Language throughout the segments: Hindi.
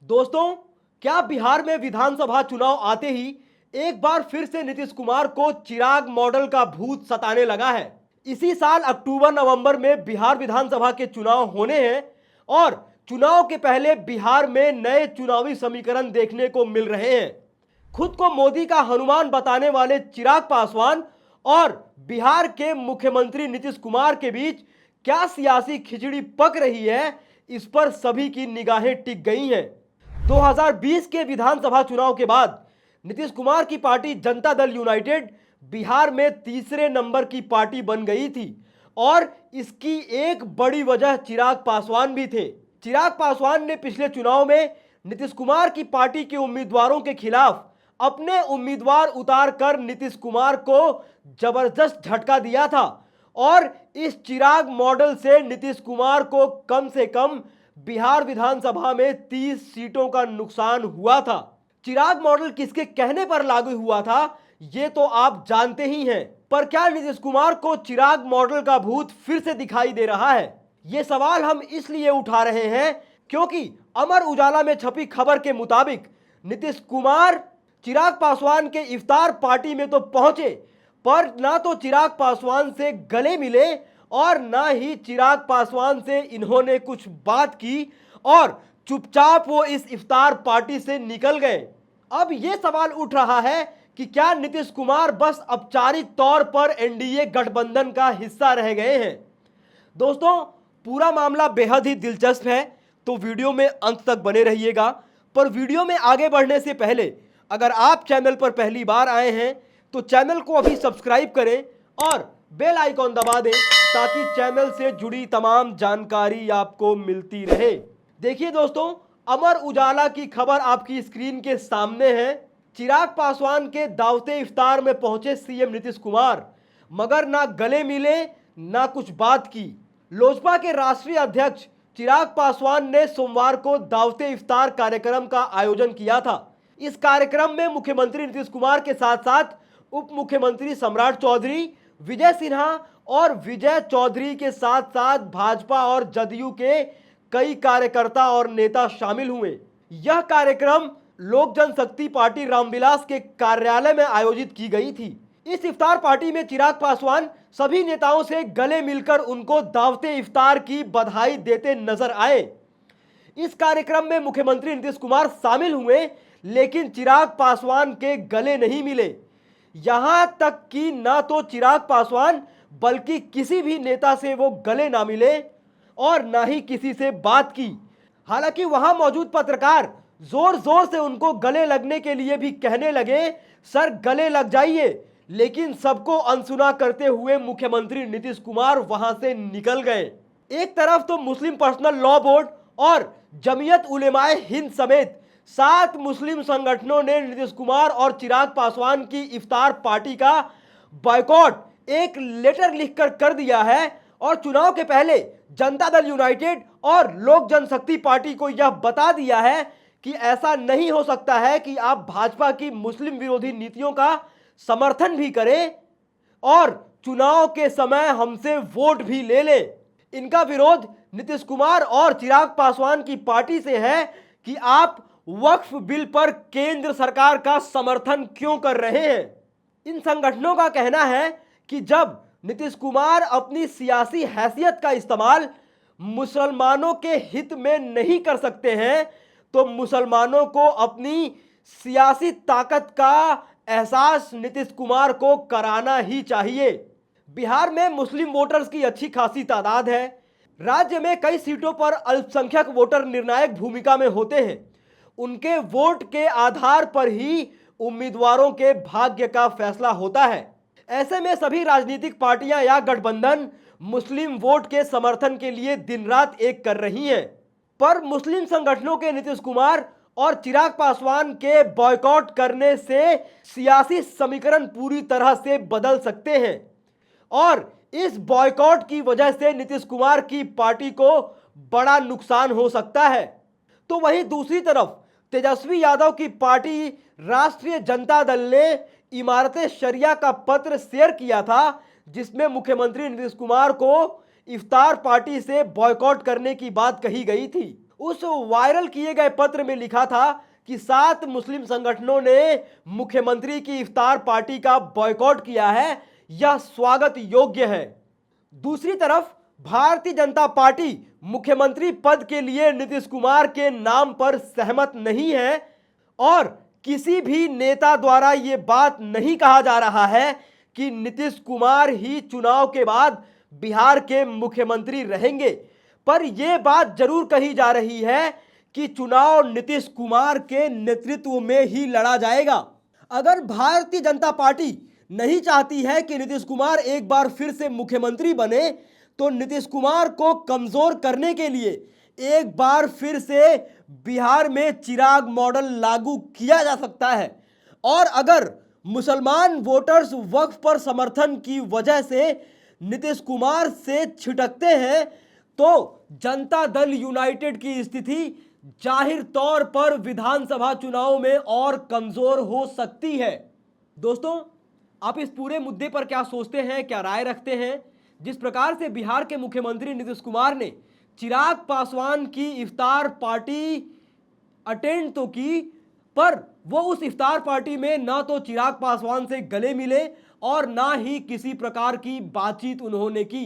दोस्तों, क्या बिहार में विधानसभा चुनाव आते ही एक बार फिर से नीतीश कुमार को चिराग मॉडल का भूत सताने लगा है। इसी साल अक्टूबर नवंबर में बिहार विधानसभा के चुनाव होने हैं और चुनाव के पहले बिहार में नए चुनावी समीकरण देखने को मिल रहे हैं। खुद को मोदी का हनुमान बताने वाले चिराग पासवान और बिहार के मुख्यमंत्री नीतीश कुमार के बीच क्या सियासी खिचड़ी पक रही है, इस पर सभी की निगाहें टिक गई हैं। 2020 के विधानसभा चुनाव के बाद नीतीश कुमार की पार्टी जनता दल यूनाइटेड बिहार में तीसरे नंबर की पार्टी बन गई थी और इसकी एक बड़ी वजह चिराग पासवान भी थे। चिराग पासवान ने पिछले चुनाव में नीतीश कुमार की पार्टी के उम्मीदवारों के खिलाफ अपने उम्मीदवार उतार कर नीतीश कुमार को जबरदस्त झटका दिया था और इस चिराग मॉडल से नीतीश कुमार को कम से कम बिहार विधानसभा में 30 सीटों का नुकसान हुआ था। चिराग मॉडल किसके कहने पर लागू हुआ था, ये तो आप जानते ही हैं। पर क्या नीतीश कुमार को चिराग मॉडल का भूत फिर से दिखाई दे रहा है? ये सवाल हम इसलिए उठा रहे हैं क्योंकि अमर उजाला में छपी खबर के मुताबिक नीतीश कुमार चिराग पासवान के इफ्तार पार्टी में तो पहुंचे, पर ना तो चिराग पासवान से गले मिले और ना ही चिराग पासवान से इन्होंने कुछ बात की और चुपचाप वो इस इफ्तार पार्टी से निकल गए। अब यह सवाल उठ रहा है कि क्या नीतीश कुमार बस औपचारिक तौर पर एनडीए गठबंधन का हिस्सा रह गए हैं? दोस्तों, पूरा मामला बेहद ही दिलचस्प है, तो वीडियो में अंत तक बने रहिएगा। पर वीडियो में आगे बढ़ने से पहले अगर आप चैनल पर पहली बार आए हैं तो चैनल को अभी सब्सक्राइब करें और बेल आइकॉन दबा दें ताकि चैनल से जुड़ी तमाम जानकारी आपको मिलती रहे। देखिए दोस्तों, अमर उजाला की खबर आपकी स्क्रीन के सामने है। चिराग पासवान के दावते इफ्तार में पहुंचे सीएम नीतीश कुमार, मगर ना गले मिले ना कुछ बात की। लोजपा के राष्ट्रीय अध्यक्ष चिराग पासवान ने सोमवार को दावते इफ्तार कार्यक्रम का आयोजन किया था। इस कार्यक्रम में मुख्यमंत्री नीतीश कुमार के साथ साथ उप मुख्यमंत्री सम्राट चौधरी, विजय सिन्हा और विजय चौधरी के साथ साथ भाजपा और जदयू के कई कार्यकर्ता और नेता शामिल हुए। यह कार्यक्रम लोक जनशक्ति पार्टी रामविलास के कार्यालय में आयोजित की गई थी। इस इफ्तार पार्टी में चिराग पासवान सभी नेताओं से गले मिलकर उनको दावते इफ्तार की बधाई देते नजर आए। इस कार्यक्रम में मुख्यमंत्री नीतीश कुमार शामिल हुए, लेकिन चिराग पासवान के गले नहीं मिले। यहां तक कि ना तो चिराग पासवान बल्कि किसी भी नेता से वो गले ना मिले और ना ही किसी से बात की। हालांकि वहां मौजूद पत्रकार जोर जोर से उनको गले लगने के लिए भी कहने लगे, सर गले लग जाइए, लेकिन सबको अनसुना करते हुए मुख्यमंत्री नीतीश कुमार वहां से निकल गए। एक तरफ तो मुस्लिम पर्सनल लॉ बोर्ड और जमीयत उलेमाए हिंद समेत 7 मुस्लिम संगठनों ने नीतीश कुमार और चिराग पासवान की इफ्तार पार्टी का बॉयकॉट एक लेटर लिखकर कर दिया है और चुनाव के पहले जनता दल यूनाइटेड और लोक जनशक्ति पार्टी को यह बता दिया है कि ऐसा नहीं हो सकता है कि आप भाजपा की मुस्लिम विरोधी नीतियों का समर्थन भी करें और चुनाव के समय हमसे वोट भी ले ले। इनका विरोध नीतीश कुमार और चिराग पासवान की पार्टी से है कि आप वक्फ बिल पर केंद्र सरकार का समर्थन क्यों कर रहे हैं। इन संगठनों का कहना है कि जब नीतीश कुमार अपनी सियासी हैसियत का इस्तेमाल मुसलमानों के हित में नहीं कर सकते हैं तो मुसलमानों को अपनी सियासी ताकत का एहसास नीतीश कुमार को कराना ही चाहिए। बिहार में मुस्लिम वोटर्स की अच्छी खासी तादाद है। राज्य में कई सीटों पर अल्पसंख्यक वोटर निर्णायक भूमिका में होते हैं। उनके वोट के आधार पर ही उम्मीदवारों के भाग्य का फैसला होता है। ऐसे में सभी राजनीतिक पार्टियां या गठबंधन मुस्लिम वोट के समर्थन के लिए दिन रात एक कर रही हैं। पर मुस्लिम संगठनों के नीतीश कुमार और चिराग पासवान के बॉयकॉट करने से सियासी समीकरण पूरी तरह से बदल सकते हैं और इस बॉयकॉट की वजह से नीतीश कुमार की पार्टी को बड़ा नुकसान हो सकता है। तो वहीं दूसरी तरफ तेजस्वी यादव की पार्टी राष्ट्रीय जनता दल ने इमारते शरिया का पत्र शेयर किया था जिसमें मुख्यमंत्री नीतीश कुमार को इफ्तार पार्टी से बॉयकॉट करने की बात कही गई थी। उस वायरल किए गए पत्र में लिखा था कि 7 मुस्लिम संगठनों ने मुख्यमंत्री की इफ्तार पार्टी का बॉयकॉट किया है, यह स्वागत योग्य है। दूसरी तरफ भारतीय जनता पार्टी मुख्यमंत्री पद के लिए नीतीश कुमार के नाम पर सहमत नहीं है और किसी भी नेता द्वारा यह बात नहीं कहा जा रहा है कि नीतीश कुमार ही चुनाव के बाद बिहार के मुख्यमंत्री रहेंगे, पर यह बात जरूर कही जा रही है कि चुनाव नीतीश कुमार के नेतृत्व में ही लड़ा जाएगा। अगर भारतीय जनता पार्टी नहीं चाहती है कि नीतीश कुमार एक बार फिर से मुख्यमंत्री बने, तो नीतीश कुमार को कमजोर करने के लिए एक बार फिर से बिहार में चिराग मॉडल लागू किया जा सकता है। और अगर मुसलमान वोटर्स वक्फ पर समर्थन की वजह से नीतीश कुमार से छिटकते हैं, तो जनता दल यूनाइटेड की स्थिति जाहिर तौर पर विधानसभा चुनाव में और कमजोर हो सकती है। दोस्तों, आप इस पूरे मुद्दे पर क्या सोचते हैं, क्या राय रखते हैं? जिस प्रकार से बिहार के मुख्यमंत्री नीतीश कुमार ने चिराग पासवान की इफ्तार पार्टी अटेंड तो की, पर वो उस इफ्तार पार्टी में ना तो चिराग पासवान से गले मिले और ना ही किसी प्रकार की बातचीत उन्होंने की।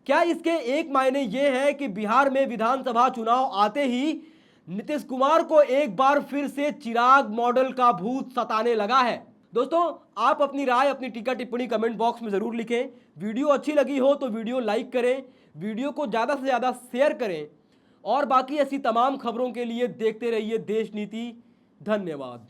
क्या इसके एक मायने ये है कि बिहार में विधानसभा चुनाव आते ही नीतीश कुमार को एक बार फिर से चिराग मॉडल का भूत सताने लगा है? दोस्तों, आप अपनी राय, अपनी टीका टिप्पणी कमेंट बॉक्स में जरूर लिखें। वीडियो अच्छी लगी हो तो वीडियो लाइक करें, वीडियो को ज़्यादा से ज़्यादा शेयर करें और बाकी ऐसी तमाम खबरों के लिए देखते रहिए देश नीति। धन्यवाद।